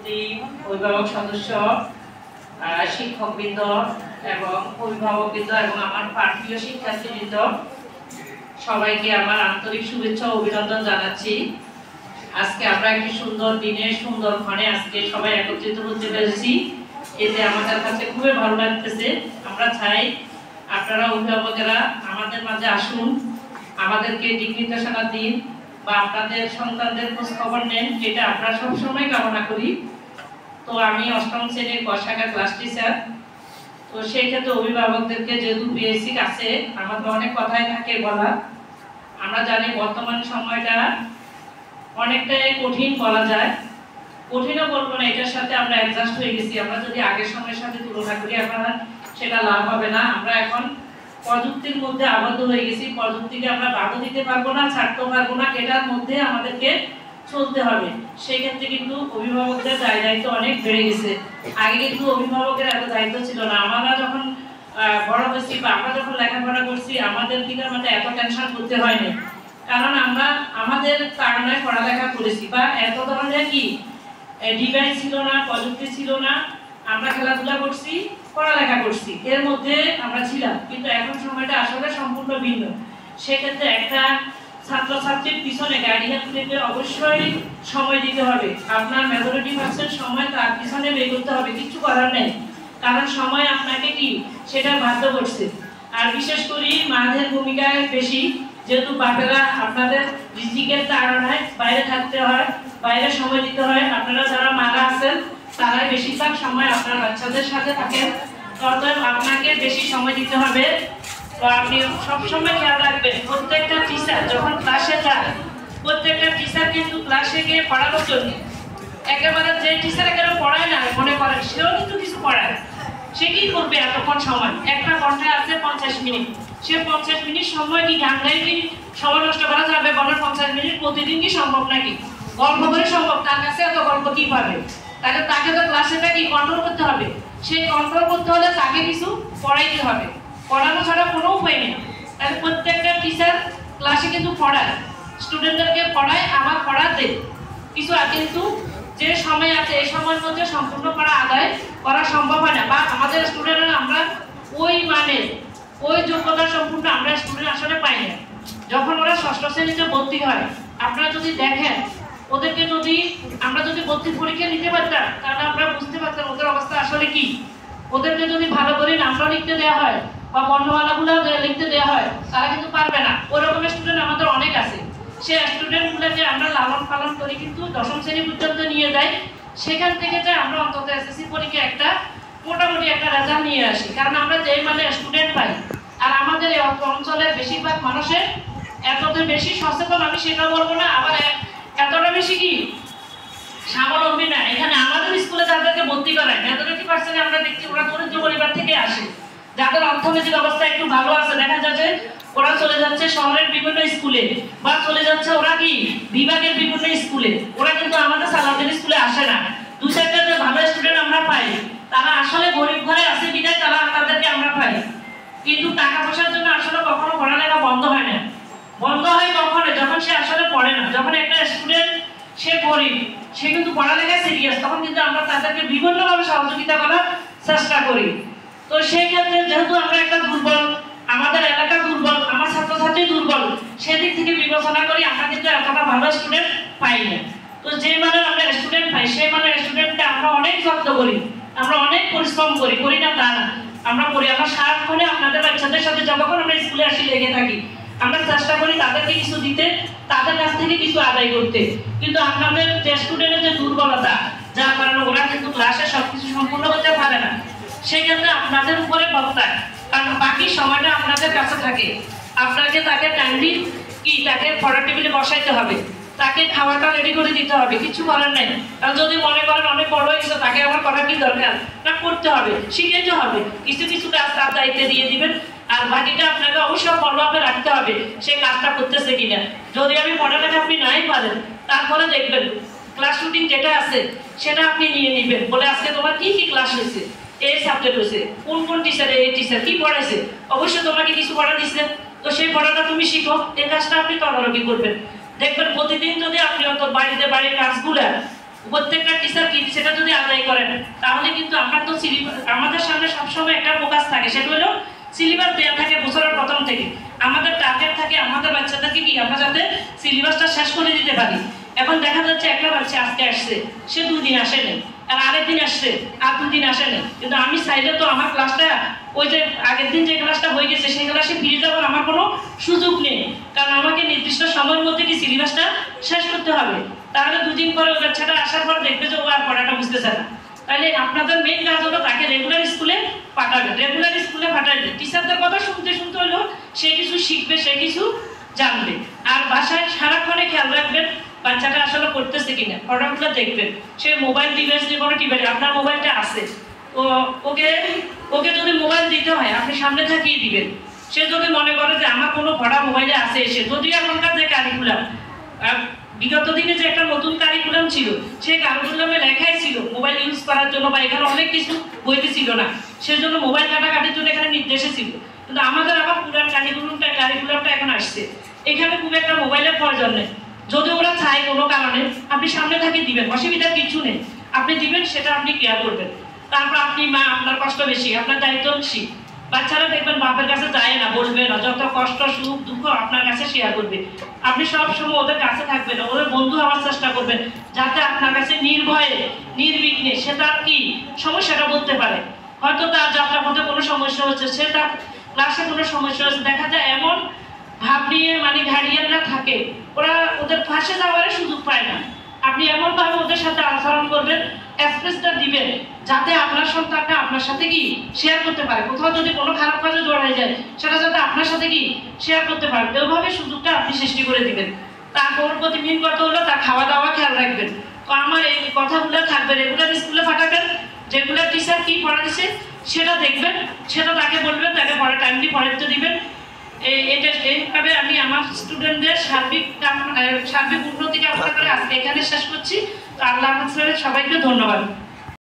মন্ত্রী, অভিভাবক সদস্য, শিক্ষকবৃন্দ এবং অভিভাবকবৃন্দ এবং আমার প্রার্থীয় শিক্ষার্থীবৃন্দ, সবাইকে আমার আন্তরিক শুভেচ্ছা ও অভিনন্দন জানাচ্ছি। আজকে আমরা একটি সুন্দর দিনে সুন্দর ক্ষণে আজকে সবাই একত্রিত হতে পেরেছি, এতে আমাদের কাছে খুবই ভালো লাগতেছে। আমরা চাই আপনারা অভিভাবকেরা আমাদের মাঝে আসুন, আমাদেরকে দিক নির্দেশনা দিন বা আপনাদের সন্তানদের খোঁজ খবর নেন, এটা আমরা সবসময় কামনা করি। তো আমি অষ্টম শ্রেণীর ক শাখার ক্লাস টিচার। তো সেই ক্ষেত্রে অভিভাবকদেরকে যেহেতু বেসিক আছে, আমাদের অনেক কথাই থাকে বলা। আমরা জানি বর্তমান সময়টা অনেকটাই কঠিন বলা যায়, কঠিনও বলবো না, এটার সাথে আমরা অ্যাডজাস্ট হয়ে গেছি। আমরা যদি আগের সময়ের সাথে তুলনা করি আপনারা সেটা লাভ হবে না। আমরা এখন প্রযুক্তির মধ্যে আবদ্ধ হয়ে গেছি, প্রযুক্তিকে আমরা বাধা দিতে পারবো না, ছাড়তে পারবো না, এটার মধ্যে আমাদেরকে চলতে হবে। সেই ক্ষেত্রে কিন্তু অভিভাবকদের দায়িত্ব অনেক বেড়ে গেছে। আগে কিন্তু অভিভাবকের এত দায়িত্ব ছিল না। আমরা যখন বড় হয়েছি বা আমরা যখন লেখাপড়া করছি, আমাদের দিকে মধ্যে এত টেনশন করতে হয়নি, কারণ আমরা আমাদের কারণে পড়ালেখা করেছি বা এত ধরনের কি ডিভাইস ছিল না, প্রযুক্তি ছিল না, আমরা খেলাধুলা করছি, পড়ালেখা করছি, এর মধ্যে আমরা ছিলাম। কিন্তু এখন সময়টা আসলে সম্পূর্ণ ভিন্ন। সেক্ষেত্রে একটা ছাত্রছাত্রীর পিছনে গার্ডিয়ানকে অবশ্যই সময় দিতে হবে। আপনার মেজরিটি পার্সেন্ট সময় তার পিছনে বের করতে হবে, কিছু করার নেই, কারণ সময় আপনাকে কি সেটা বাধ্য করছে। আর বিশেষ করে মাদের ভূমিকা বেশি, যেহেতু বাপেরা আপনাদের রিজিকের তাড়নায় বাইরে থাকতে হয়, বাইরে সময় দিতে হয়। আপনারা যারা মারা আছেন তারাই বেশিরভাগ সময় আপনার বাচ্চাদের সাথে থাকেন, অতএব আপনাকে বেশি সময় দিতে হবে। তো আপনি সবসময় খেয়াল রাখবেন, প্রত্যেকটা টিচার যখন ক্লাসে যায়, প্রত্যেকটা টিচার কিন্তু ক্লাসে গিয়ে পড়ানোর জন্য, একেবারে যে টিচার একেবারে পড়ায় না মনে করেন সেও কিন্তু কিছু পড়ায়। সে কি করবে এতক্ষণ সময়? একটা ঘন্টায় আছে 50 মিনিট, সে 50 মিনিট সময় কি গান গাই কি সময় নষ্ট করা যাবে? বলেন 50 মিনিট প্রতিদিন কি সম্ভব নাকি? গল্প করে সম্ভব? তার কাছে এত গল্প কি পাবে? তাহলে তাকে তো ক্লাসেটা কি কন্ট্রোল করতে হবে। সেই কন্ট্রোল করতে হলে তাকে কিছু পড়াইতে হবে, পড়ানো ছাড়া কোনো উপায় নেই। তাহলে প্রত্যেকটা টিচার ক্লাসে কিন্তু পড়ায়, স্টুডেন্টদেরকে পড়ায়, আবার পড়াতে কিছু কিন্তু যে সময় আছে এই সময়ের মধ্যে সম্পূর্ণ করা আদায় করা সম্ভব হয় না, বা আমাদের স্টুডেন্টরা আমরা ওই মানে ওই যোগ্যতা সম্পূর্ণ আমরা স্টুডেন্ট আসলে পাই না। যখন ওরা ষষ্ঠ শ্রেণীতে ভর্তি হয়, আপনারা যদি দেখেন ওদেরকে যদি আমরা যদি ভর্তির পরীক্ষা নিতে পারতাম, তাহলে আমরা বুঝতে পারতাম ওদের অবস্থা আসলে কি। ওদেরকে যদি ভালো করে নামটা লিখতে দেওয়া হয় বা বর্ণমালাগুলো লিখতে দেওয়া হয়, তারা কিন্তু পারবে না। ওই রকমের স্টুডেন্ট আমাদের অনেক আছে। সে স্টুডেন্টগুলোকে আমরা লালন পালন করি, কিন্তু দশম শ্রেণী পর্যন্ত নিয়ে যাই। সেখান থেকে যে আমরা অন্তত এসএসসি পরীক্ষা একটা মোটামুটি একটা রেজাল্ট নিয়ে আসি, কারণ আমরা যেই মানে স্টুডেন্ট পাই। আর আমাদের এই অঞ্চলের বেশিরভাগ মানুষের এতটা বেশি সচেতন আমি সেটা বলবো না, আবার এতটা বেশি কি স্বাবলম্বী না। এখানে আমাদের স্কুলে যাদেরকে ভর্তি করায় মেজরিটি পার্সেন্ট আমরা দেখছি ওরা দরিদ্র পরিবার থেকে আসে, যাদের অর্থনৈতিক অবস্থা একটু ভালো আছে। দেখা যাচ্ছে ওরা চলে যাচ্ছে শহরের বিভিন্ন স্কুলে বা চলে যাচ্ছে ওরা কি বিভাগের বিভিন্ন স্কুলে, ওরা কিন্তু আমাদের সালাউদ্দিন স্কুলে আসে না। দু চারটা যে ভালো স্টুডেন্ট আমরা পাই, তারা আসলে গরিব ঘরে আছে বিধায় তাদেরকে আমরা পাই। কিন্তু টাকা পয়সার জন্য আসলে কখনো পড়ালেখা বন্ধ হয় না। বন্ধ হয় কখনো? যখন সে আসলে পড়ে না। যখন একটা স্টুডেন্ট সে গরিব, সে কিন্তু পড়ালেখা সিরিয়াস, তখন কিন্তু আমরা তাদেরকে বিভিন্নভাবে সহযোগিতা করার চেষ্টা করি। তো সেই ক্ষেত্রে যেহেতু আমরা একটা দুর্বল, আমাদের এলাকা দুর্বল, আমার ছাত্রছাত্রী দুর্বল, সেদিক থেকে বিবেচনা করি আমরা কিন্তু এতটা ভালো স্টুডেন্ট পাই না। তো যে মানে আমরা স্টুডেন্ট পাই, সেই মানে স্টুডেন্টকে আমরা অনেক যত্ন করি, আমরা অনেক পরিশ্রম করি না তা না, আমরা করি। আমরা সারাক্ষণে আপনাদের বাচ্চাদের সাথে যতক্ষণ আমরা স্কুলে আসি লেগে থাকি, আমরা চেষ্টা করি তাদেরকে কিছু দিতে, তাদের কাছ থেকে কিছু আদায় করতে। কিন্তু আপনাদের যে স্টুডেন্টের যে দুর্বলতা, যার কারণে ওরা কিন্তু ক্লাসে সবকিছু সম্পূর্ণ করতে পারে না, সেই ক্ষেত্রে আপনাদের উপরে বক্তায়, কারণ বাকি সময়টা আপনাদের কাছে থাকে। আপনাকে তাকে টাইমলি কি তাকে পড়ার টেবিলে বসাইতে হবে, তাকে খাওয়াটা রেডি করে দিতে হবে, কিছু করার নেই। কারণ যদি মনে করেন অনেক বড় হয়ে গেছে, তাকে আমার করার কি দরকার না, করতে হবে, শিখাইতে হবে, কিছু কিছু কাজ তার দায়িত্বে দিয়ে দিবেন। আর বাকিটা আপনাকে অবশ্যই ফলো আপে রাখতে হবে সে কাজটা করতেছে কিনা। যদি আমি পড়ালেখা আপনি নাই পারেন, তারপরে দেখবেন ক্লাস রুটিন যেটা আছে সেটা আপনি নিয়ে নেবেন, বলে আজকে তোমার কি কি ক্লাস হয়েছে, এই সাবজেক্ট হয়েছে, কোন কোন টিচার এই টিচার কি পড়াইছে, অবশ্যই তোমাকে কিছু পড়া দিচ্ছে, তো সেই পড়াটা তুমি শিখো। এই কাজটা আপনি তদারকি করবেন। দেখবেন প্রতিদিন যদি আপনি অত বাড়িতে বাড়ির কাজগুলা প্রত্যেকটা টিচার কি সেটা করেন, তাহলে কিন্তু আমরা তো আমাদের সামনে সবসময় একটা ফোকাস থাকে, সেটা হলো সিলেবাস দেওয়া থাকে বছরের প্রথম থেকে। আমাদের টার্গেট থাকে আমাদের বাচ্চাদেরকে কি আমরা যাতে সিলেবাসটা শেষ করে দিতে পারি। এখন দেখা যাচ্ছে একটা বাচ্চা আজকে আসছে, সে 2 দিন আসেনি, আর আরেকদিন আসছে আর 2 দিন আসেনি, কিন্তু আমি চাইলে তো আমার ক্লাসটা ওই যে আগের দিন যে ক্লাসটা হয়ে গেছে সেই ক্লাসে ফিরে যাওয়ার আমার কোনো সুযোগ নেই, কারণ আমাকে নির্দিষ্ট সময়ের মধ্যে কি সিলেবাসটা শেষ করতে হবে। তাহলে 2 দিন পরে ওই বাচ্চাটা আসার পর দেখবে যে ও আর পড়াটা বুঝতেছে না। তাহলে আপনাদের মেইন কাজ হলো তাকে রেগুলার স্কুলে পাঠাবেন, রেগুলার স্কুলে পাঠাবেন। টিচারদের কথা শুনতে শুনতে হলো সে কিছু শিখবে, সে কিছু জানবে। আর বাসায় সারাক্ষণে খেয়াল রাখবেন বাচ্চাটা আসলে পড়তেছে কিনা, পড়াগুলো দেখবেন। সে মোবাইল ডিভাইস দিয়ে কোনো টিভি, আপনার মোবাইলটা আছে, তো ওকে ওকে যদি মোবাইল দিতে হয় আপনি সামনে থাকিয়ে দিবেন। সে যদি মনে করে যে আমার কোনো পড়া মোবাইলে আছে, এসে যদি এখনকার যে কারিকুলাম, বিগত দিনে যে একটা নতুন কারিকুলাম ছিল, সেই কারিকুলামে লেখাই ছিল মোবাইল ইউজ করার জন্য, বা এখানে অনেক কিছু বইতে ছিল না, সেজন্য মোবাইল কাটাকাটির জন্য এখানে নির্দেশে ছিল। কিন্তু আমাদের আবার পুরান কারিকুলামটা এখন আসছে, এখানে খুব একটা মোবাইলের প্রয়োজন নেই। যদি ওরা চায় কোনো কারণে আপনি সামনে থাকিয়ে দিবেন, অসুবিধার কিছু নেই, আপনি দিবেন, সেটা আপনি কেয়ার করবেন। তারপর আপনি মা, আপনার কষ্ট বেশি, আপনার দায়িত্ব বেশি। বাচ্চারা দেখবেন বাপের কাছে যায় না, বলবে না, যত কষ্ট সুখ দুঃখ আপনার কাছে শেয়ার করবে। আপনি সব সময় ওদের কাছে থাকবেন, ওদের বন্ধু হওয়ার চেষ্টা করবেন, যাতে আপনার কাছে নির্ভয়ে নির্বিঘ্নে সে তার কি সমস্যাটা বলতে পারে। হয়তো তার যাত্রার মধ্যে কোনো সমস্যা হচ্ছে, সে তার ক্লাসে কোনো সমস্যা হচ্ছে, দেখা যায় এমন ভাব নিয়ে মানে গার্ডিয়ানরা থাকে, ওরা ওদের পাশে যাওয়ার সুযোগ পায় না। আপনি এমনভাবে ওদের সাথে আচরণ করবেন, এক্সপ্রেসটা দিবেন, যাতে আপনার সন্তানটা আপনার সাথে কি শেয়ার করতে পারে। কোথাও যদি কোনো খারাপ কাজে জড়ায় যায়, সেটা যাতে আপনার সাথে কি শেয়ার করতে পারে, ওইভাবে সুযোগটা আপনি সৃষ্টি করে দিবেন। তারপর প্রতিদিন কথা হলো তার খাওয়া দাওয়া খেয়াল রাখবেন। তো আমার এই কথাগুলো থাকবে, রেগুলার স্কুলে পাঠাবেন, রেগুলার টিচার কি পড়াচ্ছে সেটা দেখবেন, সেটা তাকে বলবেন, তাকে পড়া টাইমলি পড়াতে দিবেন। এইভাবে আমি আমার স্টুডেন্টদের সার্বিক উন্নতি কামনা করে আজকে এখানে শেষ করছি। তো আল্লাহ সবাইকে ধন্যবাদ।